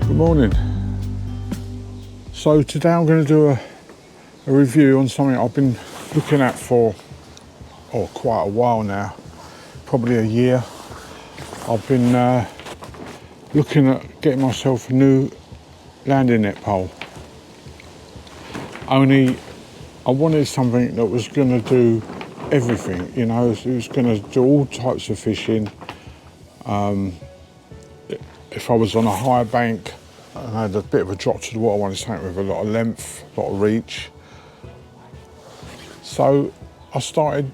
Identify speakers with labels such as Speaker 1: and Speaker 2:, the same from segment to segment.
Speaker 1: Good morning. So today I'm going to do a review on something I've been looking at for quite a while now, probably a year. I've been looking at getting myself a new landing net pole. Only I wanted something that was going to do everything, you know, it was going to do all types of fishing. If I was on a high bank and I had a bit of a drop to the water, I wanted something with a lot of length, a lot of reach. So I started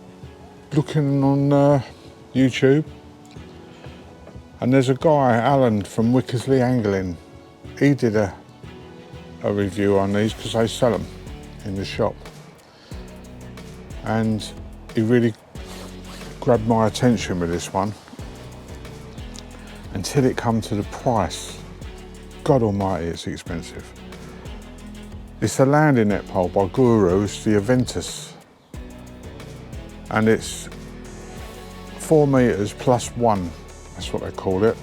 Speaker 1: looking on YouTube, and there's a guy, Alan from Wickersley Angling. He did a review on these because they sell them in the shop, and he really grabbed my attention with this one until it come to the price. God almighty, it's expensive. It's a landing net pole by Guru. It's the Aventus, and it's 4 meters plus 1. That's what they call it.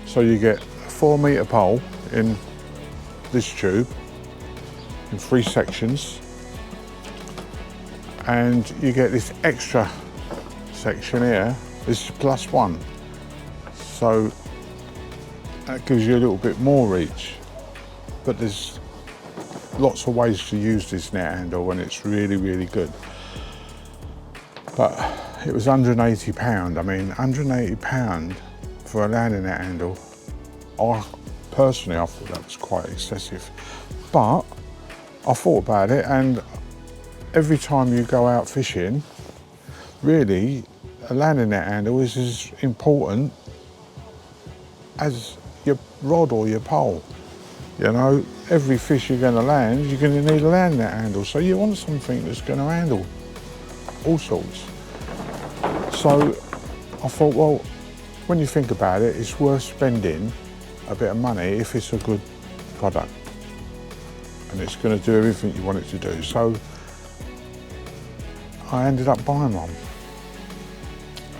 Speaker 1: So you get a 4 meter pole in this tube in 3 sections, and you get this extra section here. This is plus 1, so that gives you a little bit more reach. But there's lots of ways to use this net handle, and it's really, really good. But it was £180. I mean, £180 for a landing net handle, personally I thought that was quite excessive. But I thought about it, and every time you go out fishing, really, a landing net handle is as important as your rod or your pole. You know, every fish you're going to land, you're going to need a landing net handle. So you want something that's going to handle all sorts. So I thought, well, when you think about it, it's worth spending a bit of money if it's a good product and it's going to do everything you want it to do. So I ended up buying one,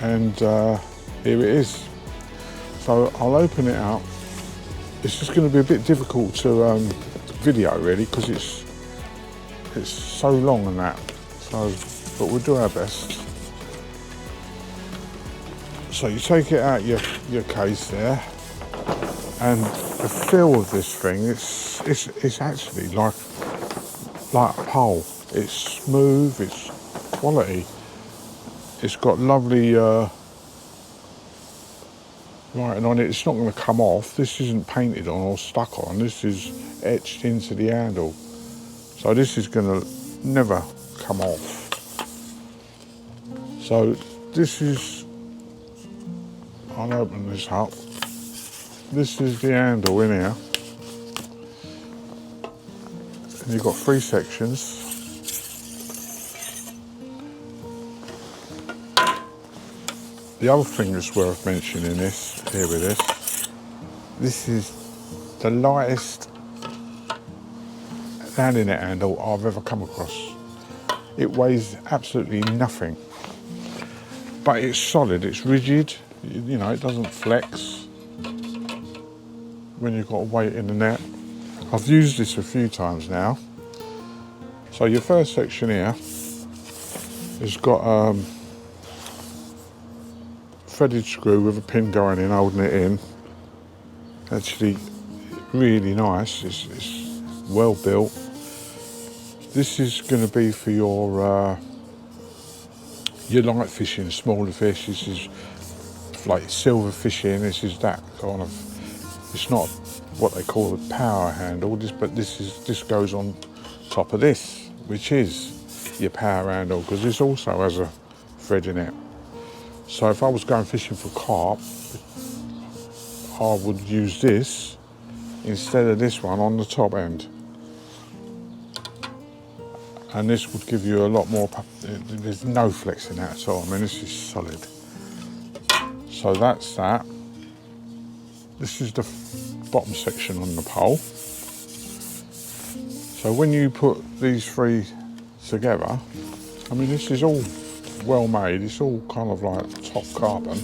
Speaker 1: and here it is. So I'll open it up. It's just going to be a bit difficult to video really, because it's so long and that. So, but we'll do our best. So you take it out your case there, and the feel of this thing, it's actually like a pole. It's smooth, it's quality. It's got lovely writing on it. It's not going to come off. This isn't painted on or stuck on. This is etched into the handle. So this is going to never come off. So this is, I'll open this up. This is the handle in here. And you've got 3 sections. The other thing that's worth mentioning this is the lightest landing net handle I've ever come across. It weighs absolutely nothing, but it's solid, it's rigid, you know, it doesn't flex when you've got weight in the net. I've used this a few times now. So your first section here has got threaded screw with a pin going in, holding it in. Actually really nice, it's well built. This is going to be for your light fishing, smaller fish. This is like silver fishing. This is that kind of, it's not what they call a power handle, but this goes on top of this, which is your power handle, because this also has a thread in it. So if I was going fishing for carp, I would use this instead of this one on the top end. And this would give you a lot more, there's no flex in that at all. I mean, this is solid. So that's that. This is the bottom section on the pole. So when you put these 3 together, I mean, this is all well made. It's all kind of like top carbon.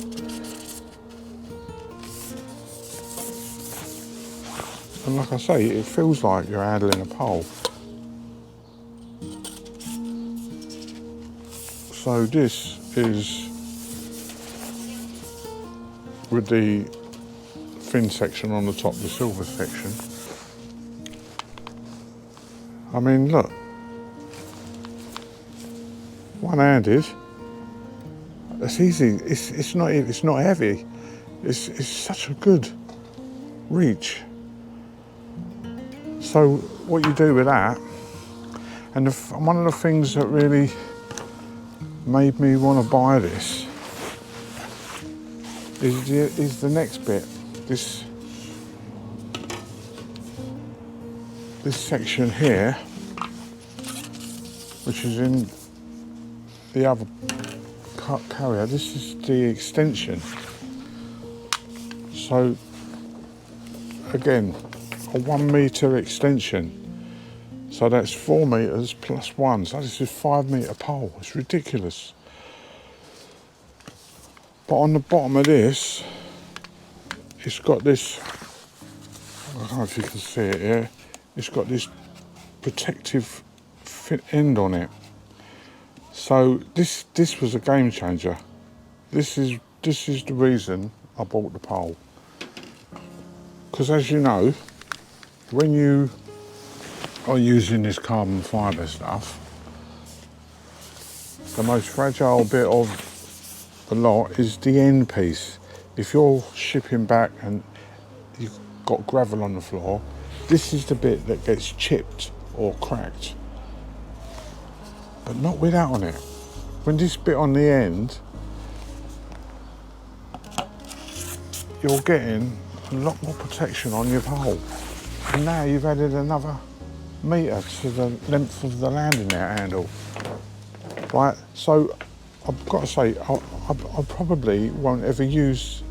Speaker 1: And like I say, it feels like you're handling a pole. So this is with the thin section on the top, the silver section. I mean, look, one-handed. It's easy. It's not heavy. It's such a good reach. So what you do with that, and one of the things that really made me want to buy this is the next bit. This section here, which is in the other carrier. This is the extension. So again, a 1 metre extension. So that's 4 metres plus 1. So this is 5 metre pole. It's ridiculous. But on the bottom of this, it's got this, I don't know if you can see it here, it's got this protective end on it. So this was a game changer. This is the reason I bought the pole. Because as you know, when you are using this carbon fibre stuff, the most fragile bit of the lot is the end piece. If you're shipping back and you've got gravel on the floor, this is the bit that gets chipped or cracked. But not with that on it. When this bit on the end, you're getting a lot more protection on your pole. And now you've added another metre to the length of the landing net handle. Right, so I've got to say, I probably won't ever use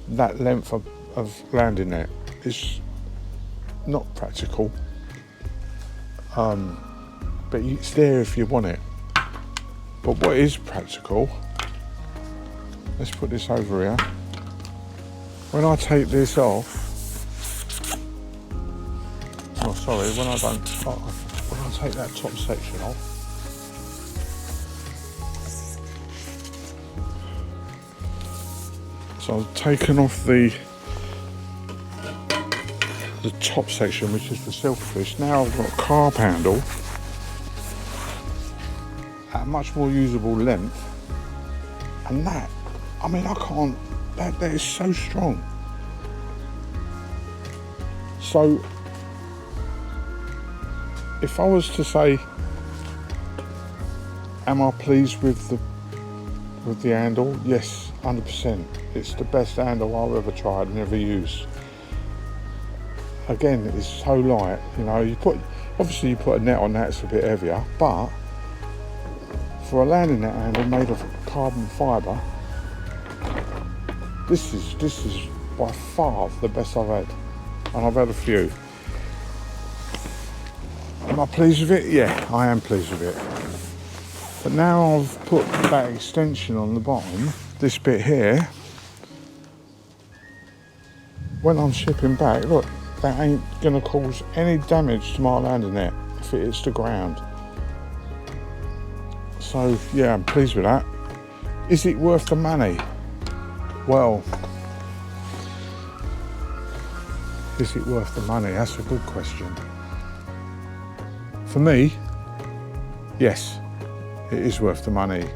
Speaker 1: that length of landing net. It's not practical, but it's there if you want it. But what is practical, let's put this over here. When I take this off, oh sorry, when I take that top section off, so I've taken off the top section, which is the silverfish. Now I've got a carb handle at a much more usable length, and that, I mean, I can't, that is so strong. So if I was to say, am I pleased with the handle? Yes, 100%. It's the best handle I've ever tried and ever used. Again, it's so light, you know, obviously you put a net on that, it's a bit heavier, but for a landing net handle made of carbon fibre, this is by far the best I've had, and I've had a few. Am I pleased with it? Yeah, I am pleased with it. But now I've put that extension on the bottom, this bit here, when I'm shipping back, look, that ain't gonna cause any damage to my landing net if it hits the ground. So yeah, I'm pleased with that. Is it worth the money? Well, is it worth the money? That's a good question. For me, yes, it is worth the money.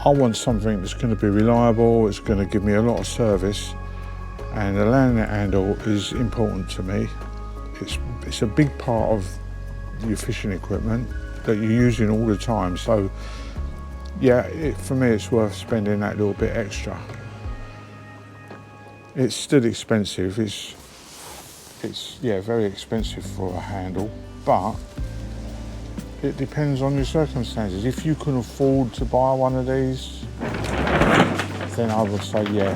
Speaker 1: I want something that's going to be reliable, it's going to give me a lot of service, and the landing net handle is important to me. It's a big part of your fishing equipment that you're using all the time. So yeah, for me it's worth spending that little bit extra. It's still expensive. It's yeah, very expensive for a handle, but it depends on your circumstances. If you can afford to buy one of these, then I would say yeah,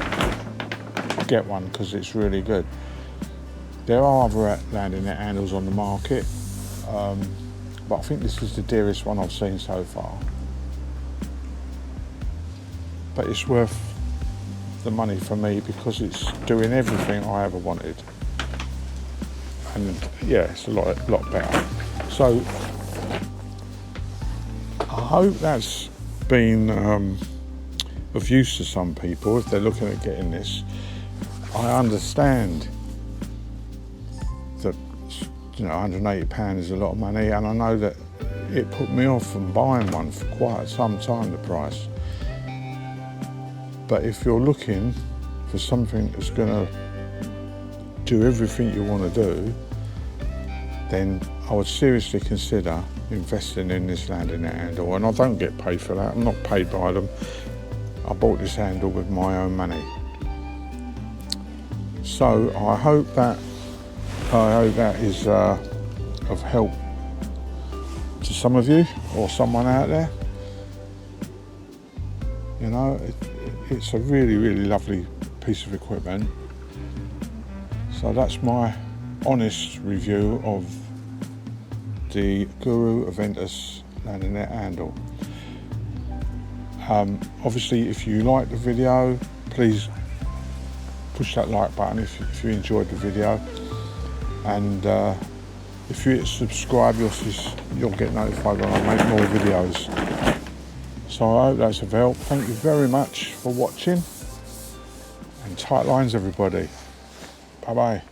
Speaker 1: get one, because it's really good. There are other landing net handles on the market, but I think this is the dearest one I've seen so far. But it's worth the money for me because it's doing everything I ever wanted. And yeah, it's a lot better. So I hope that's been of use to some people if they're looking at getting this. I understand that, you know, £180 is a lot of money, and I know that it put me off from buying one for quite some time, the price. But if you're looking for something that's going to do everything you want to do, then I would seriously consider investing in this landing net handle. And I don't get paid for that, I'm not paid by them. I bought this handle with my own money. So I hope that is of help to some of you or someone out there. You know, it's a really, really lovely piece of equipment. So that's my honest review of the Guru Aventus landing net handle. Obviously, if you like the video, please push that like button if you enjoyed the video, and if you hit subscribe, you'll get notified when I make more videos. So I hope that's of help. Thank you very much for watching, and tight lines everybody. Bye bye.